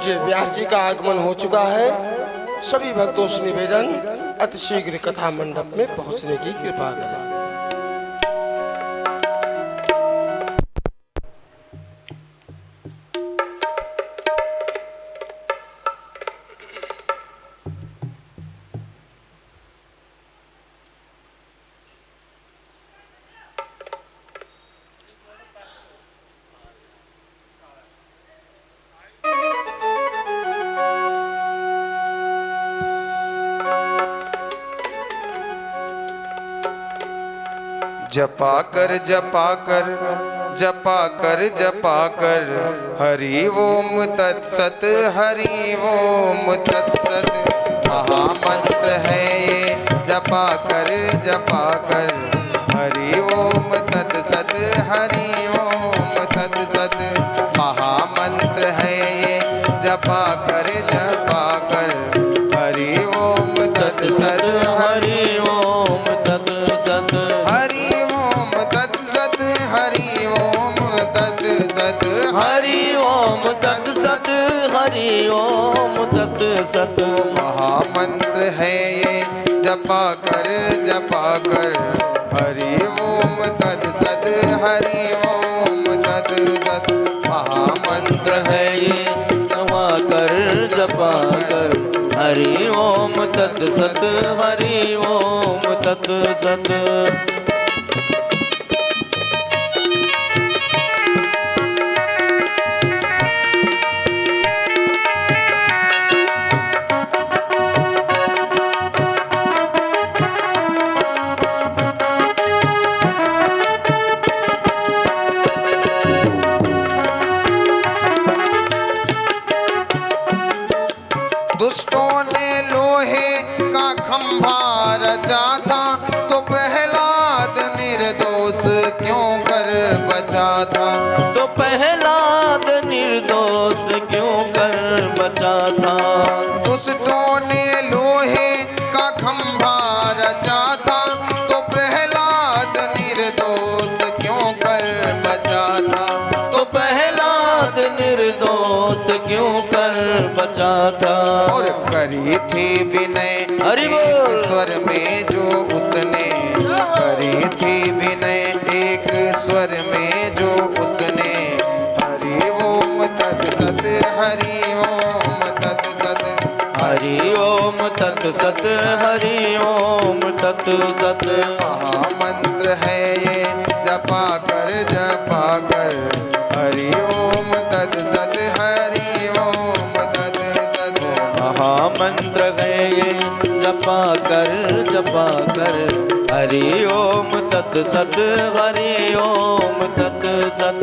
पूज्य व्यास जी का आगमन हो चुका है। सभी भक्तों से निवेदन अतिशीघ्र कथा मंडप में पहुंचने की कृपा करें। जपा कर जपा कर जपा कर जपा कर हरि ओम तत्सत हरि ओम तत्सत महामंत्र है ये जपा कर हरि ओम तत्सत हरि ओम तत्सत महामंत्र है ये जपा कर हरि ओम तत्सत हरि ओम तत्सत हरि ओम तत्सत हरि ओम तत्सत हरि ओम तत्सत हरि ओम तत्सत महामंत्र है ये जपा कर हरि ओम तत्सत हरि ओम तत्सत महामंत्र है ये जपा कर हरि ओम तत्सत हरि ओम तत्सत। दुष्टों ने लोहे का खंभा रचा था तो प्रहलाद निर्दोष क्यों कर बचा था। तो प्रहलाद निर्दोष क्यों कर बचा था। दुष्टों ने लोहे का खंभा रचा था तो प्रहलाद निर्दोष क्यों कर बचा था। तो प्रहलाद निर्दोष क्यों कर बचा था। और करी थी विनय एक स्वर में जो उसने करी थी विनय एक स्वर में जो उसने हरि ओम तत्सत हरि ओम तत्सत हरि ओम तत्सत हरि ओम तत्सत महामंत्र है ये जपा कर हरि ओम तत्सत हरि ओम तत्सत महामंत्र है ये जपा कर हरि ओम तत्सत हरि ओम तत्सत।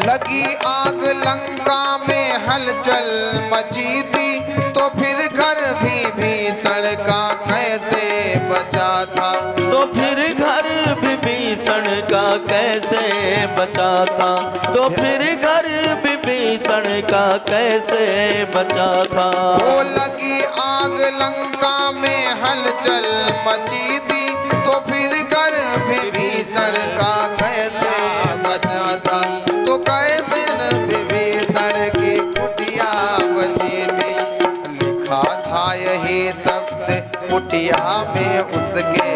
लगी आग लंका में हलचल मची थी तो फिर घर भी भीषण का कैसे बचा था। तो फिर घर विभीषण का कैसे बचा था। तो फिर घर विभीषण का कैसे बचा था। वो लगी आग लंका में हलचल मची थी तो फिर घर विभीषण का कैसे बचा था। तो कई बिन विभीषण की कुटिया बची थी लिखा था यही शब्द कुटिया में उसके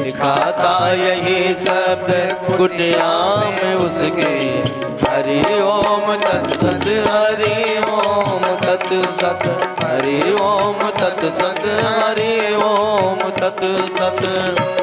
लिखा था यही शब्द कुटिया में उसके हरि ओम तत्सत हरि ओम तत्सत हरि ओम तत्सत हरि ओम तत्सत।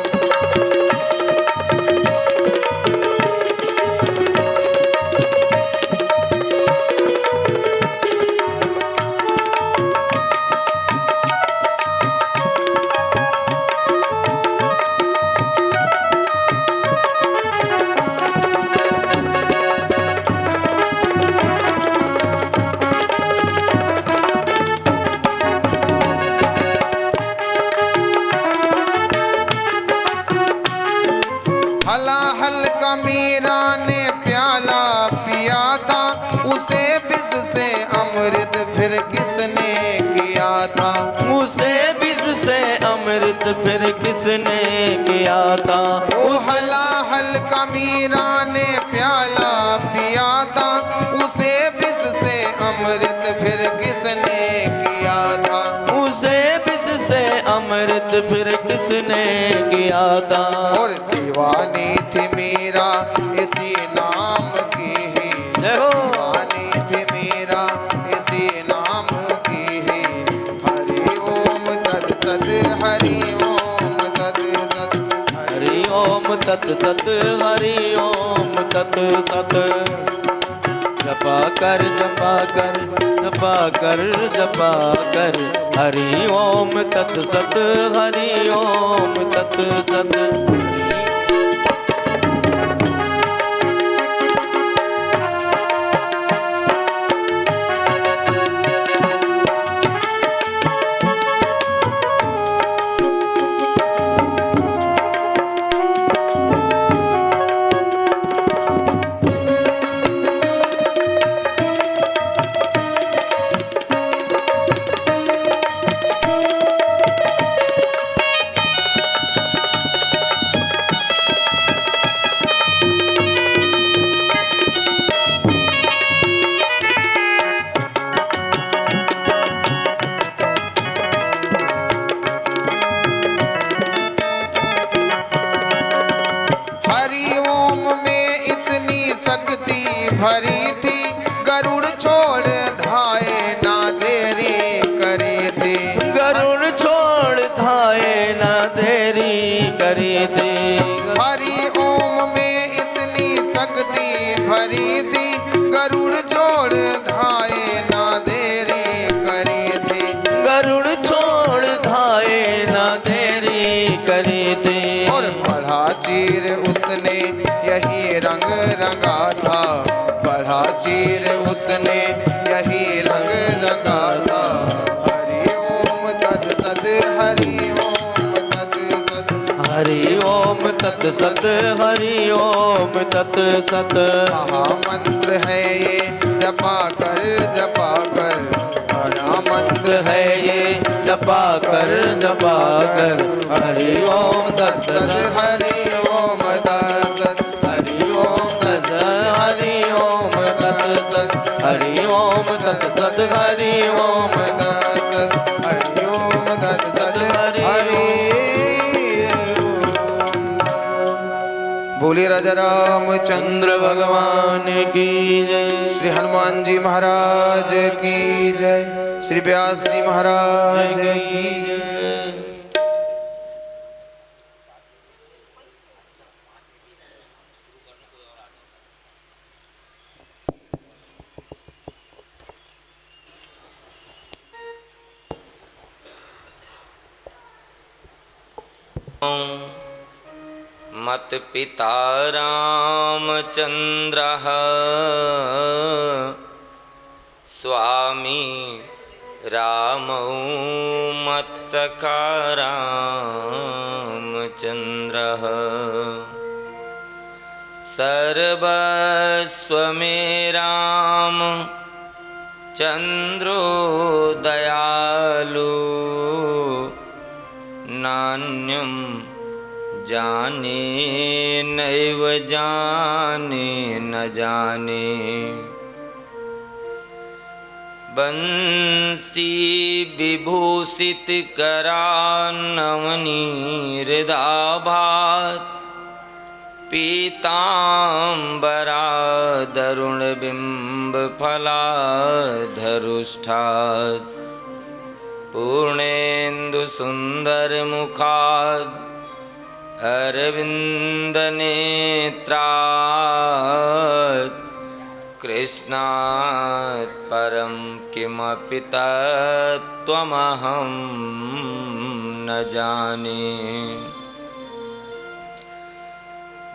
उसे विष से अमृत फिर किसने किया था। ओ हलाहल का मीरा ने प्याला पिया था, उसे विष से अमृत फिर किसने किया था। उसे विष से अमृत फिर किसने किया था। और दीवानी थी मीरा इसी नाम की ही, दीवानी थी मीरा इसी नाम की ही। हरि ओम तत्सत, हरि ओम तत्सत, हरि ओम तत्सत, हरि ओम तत्सत। जपा कर जपा कर जपा कर जपा कर, हरि ओम तत्सत, हरि ओम तत्सत। भरी थी गरुड़ छोड़ धाये ना देरी करे थे। गरुड़ छोड़ धाये ना देरी करे थे। हरि ओम में इतनी शक्ति भरी थी, गरुड़ छोड़ धाये ना देरी करे थे। गरुड़ छोड़ धाये ना देरी करे थे। और बढ़ा चीर उसने यही रंग रंगा था, बढ़ा चीर उसने यही रंग रंगा था। हरि ओम तत्सत, हरि ओम तत्सत, हरि ओम तत्सत, हरि ओम तत्सत। महामंत्र है ये जपा कर जपा कर, महामंत्र है ये जपा कर जपा कर, हरि ओम तत्सत, हरि ओम तत्सत, हरि ओम तत्सत, हरि ओम तत्सत, हरि ओम तत्सत, हरि ओम तत्सत, हरि ओम तत्सत, हरि बोले राजा रामचंद्र चंद्र भगवान की जय। श्री हनुमान जी महाराज की जय, श्री व्यास जी महाराज की जय। मत पिता रामचंद्रः स्वामी रामौ मत्सखा रामचंद्रः सर्वस्व मे राम चंद्रो दयालु नान्यं जाने नैव जाने न जाने। बंसी विभूषित करानवनीहृदाभात् पीताम्बरा दरुण बिंब फलाधरुष्ठात् पूर्णेन्दु सुंदर मुखात् अरविंद नेत्रात् कृष्णात् परं किमपि तत्त्वमहं न जाने।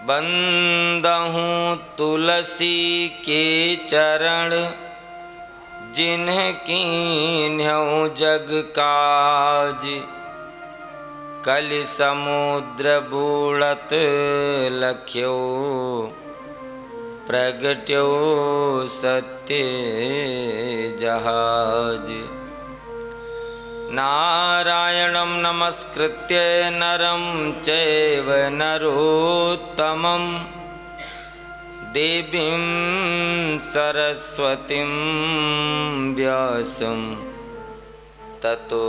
बंदहूँ तुलसी के चरण जिन्हकी न्यों जग काज कलि समुद्र बूढ़त लख्यो प्रगट्यो सत्य जहाज। नारायणं नमस्कृत्य नरं चैव नरोत्तमं देवीं सरस्वतीं व्यासं ततो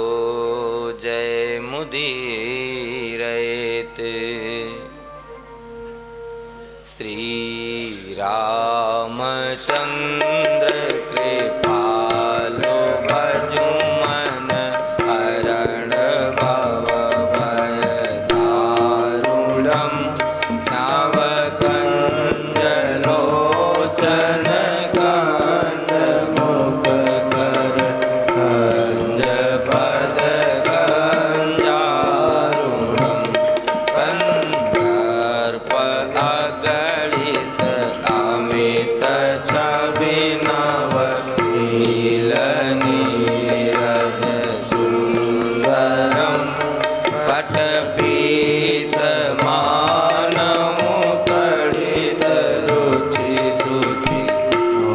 जयमुदीरयेत्। श्रीरामचन्द्र कृपालो भजुमन हरण भव भय दारुणं नवकञ्जलोचन गन्ध मुख कर गंज पद गंजारुणं कंदर्प अगणित अमित छविनव नीलनीरज सुंदरं पटपीत मानमुतडित रुचि सुचि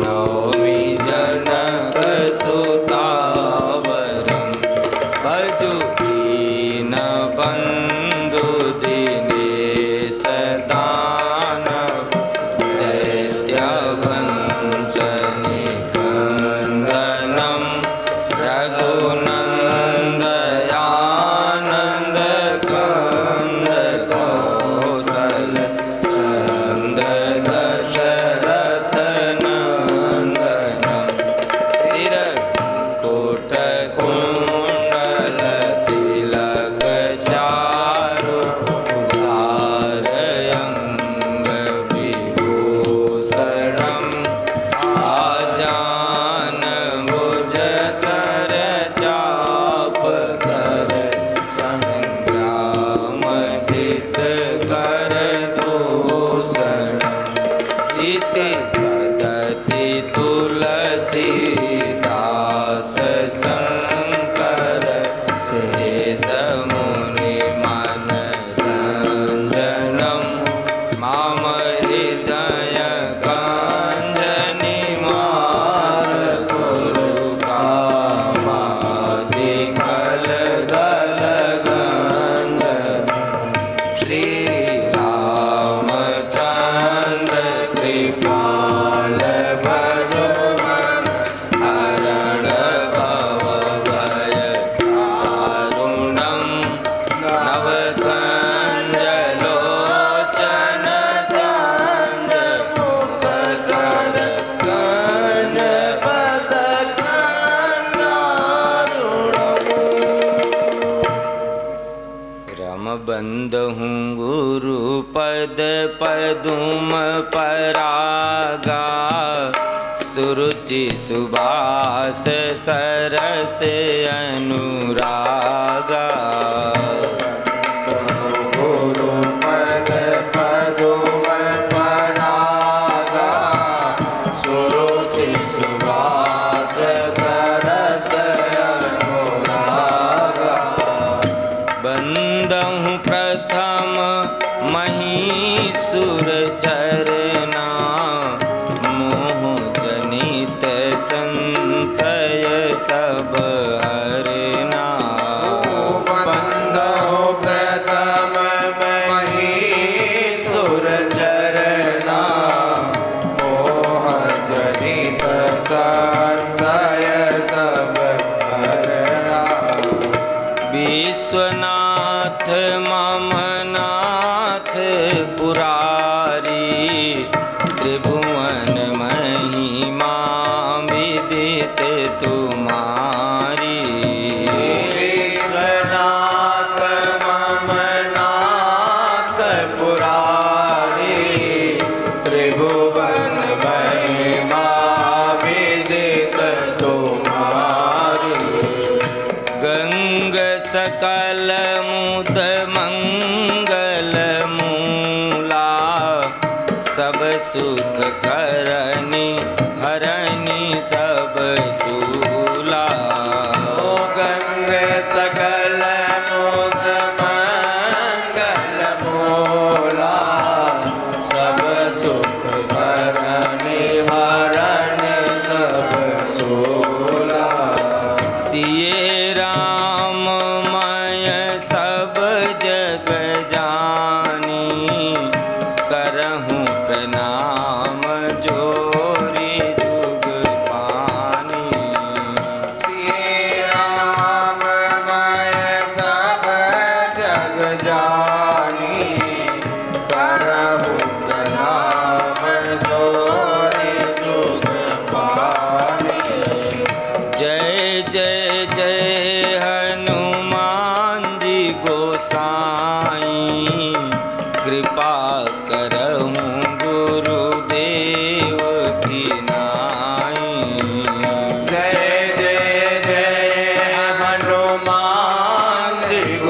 नौमि जनक सुतावरं भजु दीनबन्धु दिनेश दानव दैत्यवंशनिकन्दनं रघुनन्दयानन्द कंद कौसल चन्द दशरथ नन्दनं शिरकुटकुण्डल तिलक चारु उदारयङ्ग विभूषणम् आजान भुज सर चाप कर संग्राम जित कर दूषणम् इति वदति तुलसीदास शंकर शेष मुनि मनरंजनम् माम हृदय गंजनिवास गुरु कामादिकल दल गंजन श्री रामचंद्र कृपाल भजमन हरण भव भय दारुणं नवकञ्जलोचन गंज मुख कर गंज पद गंजारुणम्। रम बंधु गुरु पद पदुम परागा सुरुचि सुबास सरस अनुरागा गुरु पद पदुम परागा सुरुचि सुवास सरस अनुरागा बंदहु प्रथम महीसुर चरना मोह जनित संशय सब हरना बंदो प्रथम महीसुर चरना मोह जनित संशय सब हरना विश्वनाथ ममनाथ पुरारी त्रिभुवन महिमा विदित तुम्हारी विश्वनाथ ममनाथ पुरारी त्रिभुवन महिमा विदित तुम्हारी गंग सकल मुद मंगल मूला सब सुख करनी हरनी सब सूला गंग सकल मुद मंगल मूला सब सुख भरने हरने सब सूला सिये राम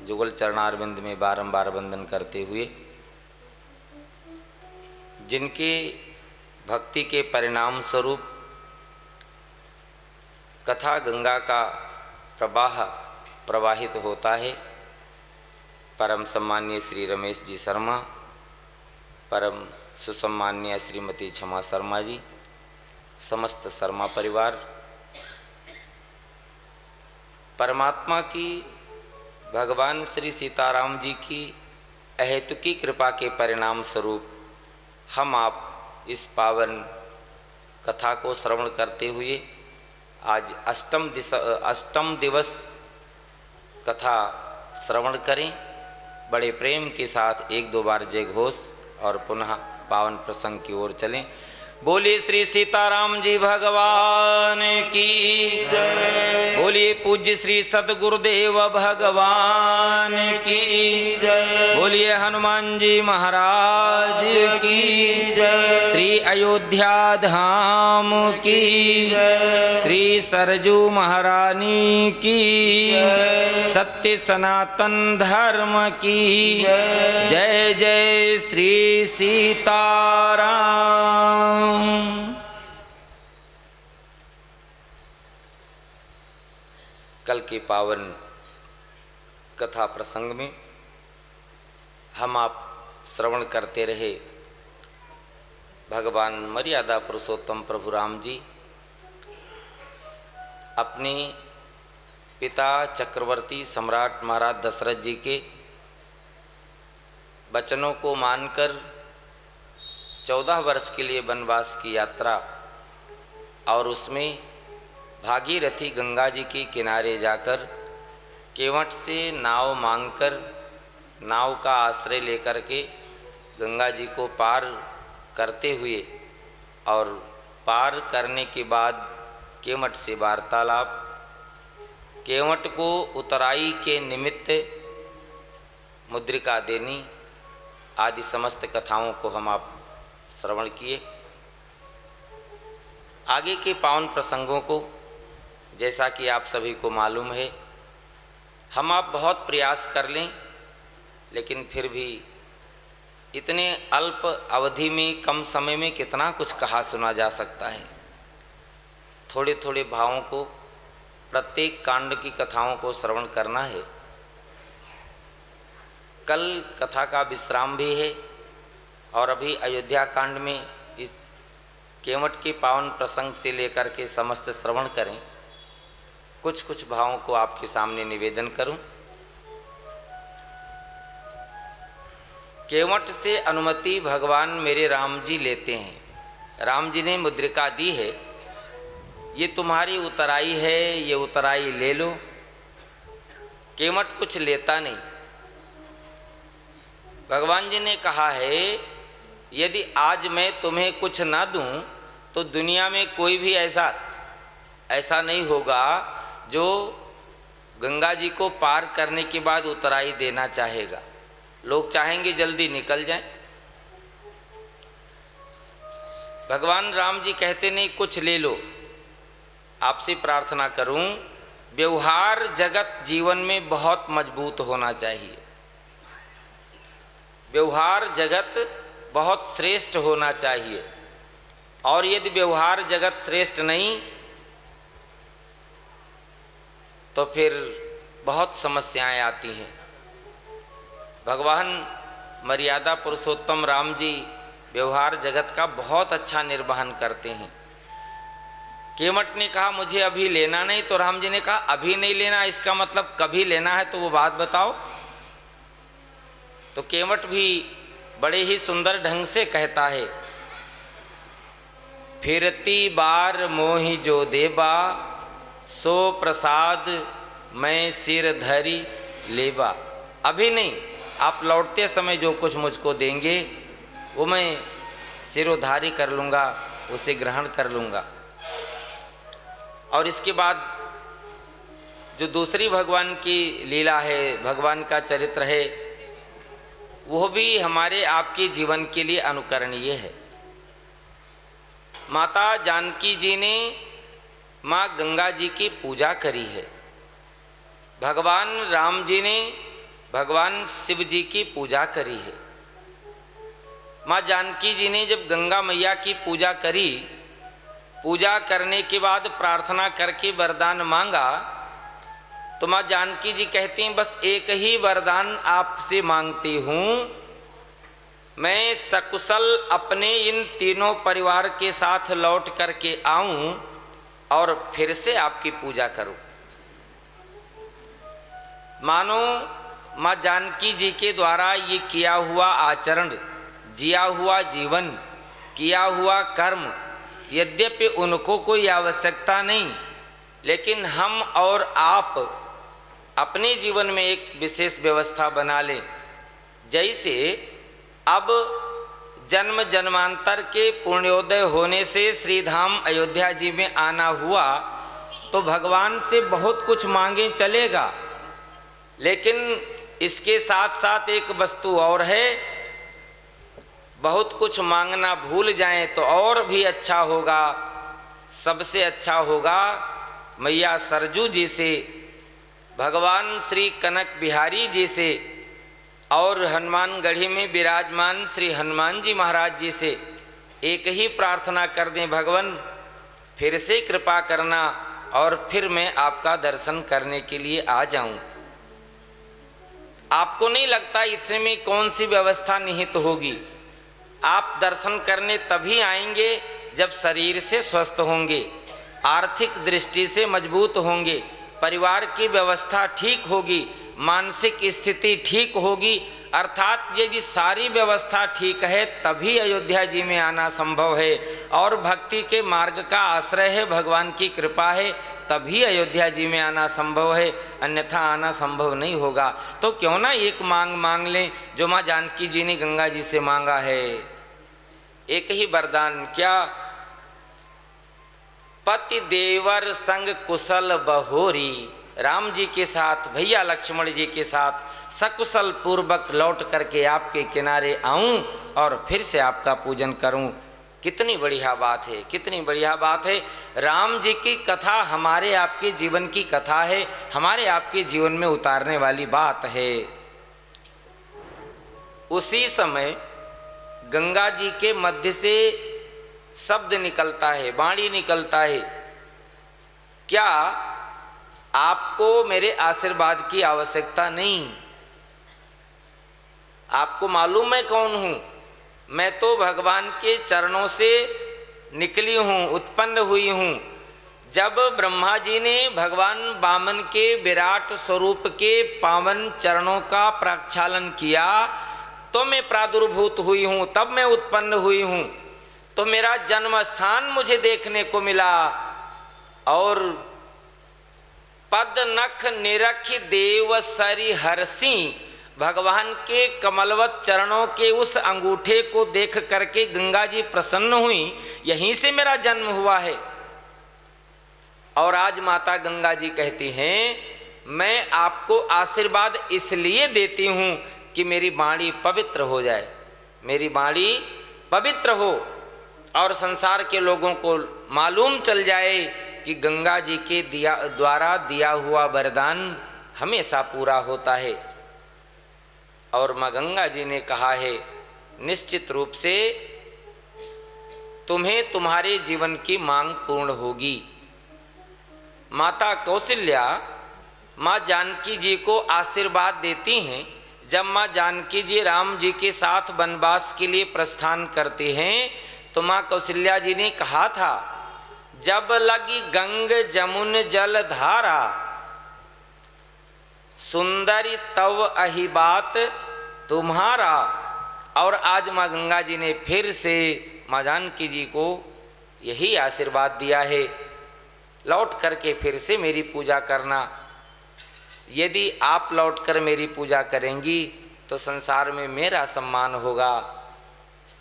जुगल चरणारविंद में बारंबार वंदन करते हुए जिनके भक्ति के परिणाम स्वरूप कथा गंगा का प्रवाह प्रवाहित होता है, परम सम्माननीय श्री रमेश जी शर्मा, परम सुसम्माननीय श्रीमती क्षमा शर्मा जी, समस्त शर्मा परिवार, परमात्मा की भगवान श्री सीताराम जी की अहेतुकी कृपा के परिणाम स्वरूप हम आप इस पावन कथा को श्रवण करते हुए आज अष्टम दिवस कथा श्रवण करें। बड़े प्रेम के साथ एक दो बार जय घोष और पुनः पावन प्रसंग की ओर चलें। बोलिए श्री सीताराम जी भगवान की जय। बोलिए पूज्य श्री सतगुरुदेव भगवान की जय। बोलिए हनुमान जी महाराज की जय। श्री अयोध्या धाम की जय। श्री सरजू महारानी की जय। सत्य सनातन धर्म की जय। जय श्री सीताराम। कल के पावन कथा प्रसंग में हम आप श्रवण करते रहे भगवान मर्यादा पुरुषोत्तम प्रभु राम जी अपने पिता चक्रवर्ती सम्राट महाराज दशरथ जी के वचनों को मानकर 14 वर्ष के लिए वनवास की यात्रा और उसमें भागीरथी गंगा जी के किनारे जाकर केवट से नाव मांगकर नाव का आश्रय लेकर के गंगा जी को पार करते हुए और पार करने के बाद केवट से वार्तालाप, केवट को उतराई के निमित्त मुद्रिका देनी आदि समस्त कथाओं को हम आप श्रवण किए। आगे के पावन प्रसंगों को जैसा कि आप सभी को मालूम है हम आप बहुत प्रयास कर लें, लेकिन फिर भी इतने अल्प अवधि में कम समय में कितना कुछ कहा सुना जा सकता है। थोड़े थोड़े भावों को प्रत्येक कांड की कथाओं को श्रवण करना है। कल कथा का विश्राम भी है और अभी अयोध्या कांड में इस केवट के पावन प्रसंग से लेकर के समस्त श्रवण करें। कुछ कुछ भावों को आपके सामने निवेदन करूं। केवट से अनुमति भगवान मेरे राम जी लेते हैं। राम जी ने मुद्रिका दी है, ये तुम्हारी उतराई है, ये उतराई ले लो। केवट कुछ लेता नहीं। भगवान जी ने कहा है यदि आज मैं तुम्हें कुछ ना दूं तो दुनिया में कोई भी ऐसा नहीं होगा जो गंगा जी को पार करने के बाद उतराई देना चाहेगा। लोग चाहेंगे जल्दी निकल जाएं। भगवान राम जी कहते नहीं कुछ ले लो। आपसे प्रार्थना करूं, व्यवहार जगत जीवन में बहुत मजबूत होना चाहिए। व्यवहार जगत बहुत श्रेष्ठ होना चाहिए, और यदि व्यवहार जगत श्रेष्ठ नहीं तो फिर बहुत समस्याएं आती हैं। भगवान मर्यादा पुरुषोत्तम राम जी व्यवहार जगत का बहुत अच्छा निर्वहन करते हैं। केवट ने कहा मुझे अभी लेना नहीं, तो राम जी ने कहा अभी नहीं लेना, इसका मतलब कभी लेना है, तो वो बात बताओ। तो केवट भी बड़े ही सुंदर ढंग से कहता है, फिरती बार मोहि जो देबा, सो प्रसाद मैं सिर धरी लेबा। अभी नहीं, आप लौटते समय जो कुछ मुझको देंगे वो मैं सिरोधारी कर लूँगा, उसे ग्रहण कर लूँगा। और इसके बाद जो दूसरी भगवान की लीला है, भगवान का चरित्र है, वो भी हमारे आपके जीवन के लिए अनुकरणीय है। माता जानकी जी ने माँ गंगा जी की पूजा करी है। भगवान राम जी ने भगवान शिव जी की पूजा करी है। माँ जानकी जी ने जब गंगा मैया की पूजा करी, पूजा करने के बाद प्रार्थना करके वरदान मांगा, तो माँ जानकी जी कहती हैं बस एक ही वरदान आपसे मांगती हूँ, मैं सकुशल अपने इन तीनों परिवार के साथ लौट करके आऊं और फिर से आपकी पूजा करूं। मानो माँ जानकी जी के द्वारा ये किया हुआ आचरण, जिया हुआ जीवन, किया हुआ कर्म, यद्यपि उनको कोई आवश्यकता नहीं, लेकिन हम और आप अपने जीवन में एक विशेष व्यवस्था बना लें। जैसे अब जन्म जन्मांतर के पुण्योदय होने से श्री धाम अयोध्या जी में आना हुआ, तो भगवान से बहुत कुछ मांगे चलेगा, लेकिन इसके साथ साथ एक वस्तु और है, बहुत कुछ मांगना भूल जाएं तो और भी अच्छा होगा। सबसे अच्छा होगा मैया सरजू जी से, भगवान श्री कनक बिहारी जी से और हनुमानगढ़ी में विराजमान श्री हनुमान जी महाराज जी से एक ही प्रार्थना कर दें, भगवान फिर से कृपा करना और फिर मैं आपका दर्शन करने के लिए आ जाऊं। आपको नहीं लगता इसमें कौन सी व्यवस्था निहित होगी? आप दर्शन करने तभी आएंगे जब शरीर से स्वस्थ होंगे, आर्थिक दृष्टि से मजबूत होंगे, परिवार की व्यवस्था ठीक होगी, मानसिक स्थिति ठीक होगी, अर्थात यदि सारी व्यवस्था ठीक है तभी अयोध्या जी में आना संभव है। और भक्ति के मार्ग का आश्रय है, भगवान की कृपा है, तभी अयोध्या जी में आना संभव है, अन्यथा आना संभव नहीं होगा। तो क्यों ना एक मांग मांग लें जो माँ जानकी जी ने गंगा जी से मांगा है। एक ही वरदान, क्या? पति देवर संग कुशल बहोरी, राम जी के साथ, भैया लक्ष्मण जी के साथ सकुशल पूर्वक लौट करके आपके किनारे आऊं और फिर से आपका पूजन करूं। कितनी बढ़िया बात है, कितनी बढ़िया बात है। राम जी की कथा हमारे आपके जीवन की कथा है, हमारे आपके जीवन में उतारने वाली बात है। उसी समय गंगा जी के मध्य से शब्द निकलता है, वाणी निकलता है, क्या आपको मेरे आशीर्वाद की आवश्यकता नहीं? आपको मालूम मैं कौन हूं? मैं तो भगवान के चरणों से निकली हूं, उत्पन्न हुई हूं। जब ब्रह्मा जी ने भगवान वामन के विराट स्वरूप के पावन चरणों का प्रक्षालन किया तो मैं प्रादुर्भूत हुई हूं, तब मैं उत्पन्न हुई हूं। तो मेरा जन्म स्थान मुझे देखने को मिला। और पद नख निरख देव सरि हरसी, भगवान के कमलवत चरणों के उस अंगूठे को देख करके गंगा जी प्रसन्न हुई, यहीं से मेरा जन्म हुआ है। और आज माता गंगा जी कहती हैं, मैं आपको आशीर्वाद इसलिए देती हूँ कि मेरी वाणी पवित्र हो जाए, मेरी वाणी पवित्र हो और संसार के लोगों को मालूम चल जाए कि गंगा जी के द्वारा दिया हुआ वरदान हमेशा पूरा होता है। और माँ गंगा जी ने कहा है, निश्चित रूप से तुम्हें तुम्हारे जीवन की मांग पूर्ण होगी। माता कौशल्या माँ जानकी जी को आशीर्वाद देती हैं। जब माँ जानकी जी राम जी के साथ वनवास के लिए प्रस्थान करते हैं तो माँ कौशल्या जी ने कहा था, जब लगी गंग जमुन जल धारा, सुंदरी तव अहि बात तुम्हारा। और आज माँ गंगा जी ने फिर से माँ जानकी जी को यही आशीर्वाद दिया है, लौट करके फिर से मेरी पूजा करना। यदि आप लौटकर मेरी पूजा करेंगी तो संसार में मेरा सम्मान होगा।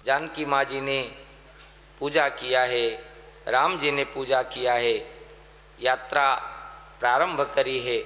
जानकी माँ जी ने पूजा किया है, राम जी ने पूजा किया है, यात्रा प्रारंभ करी है।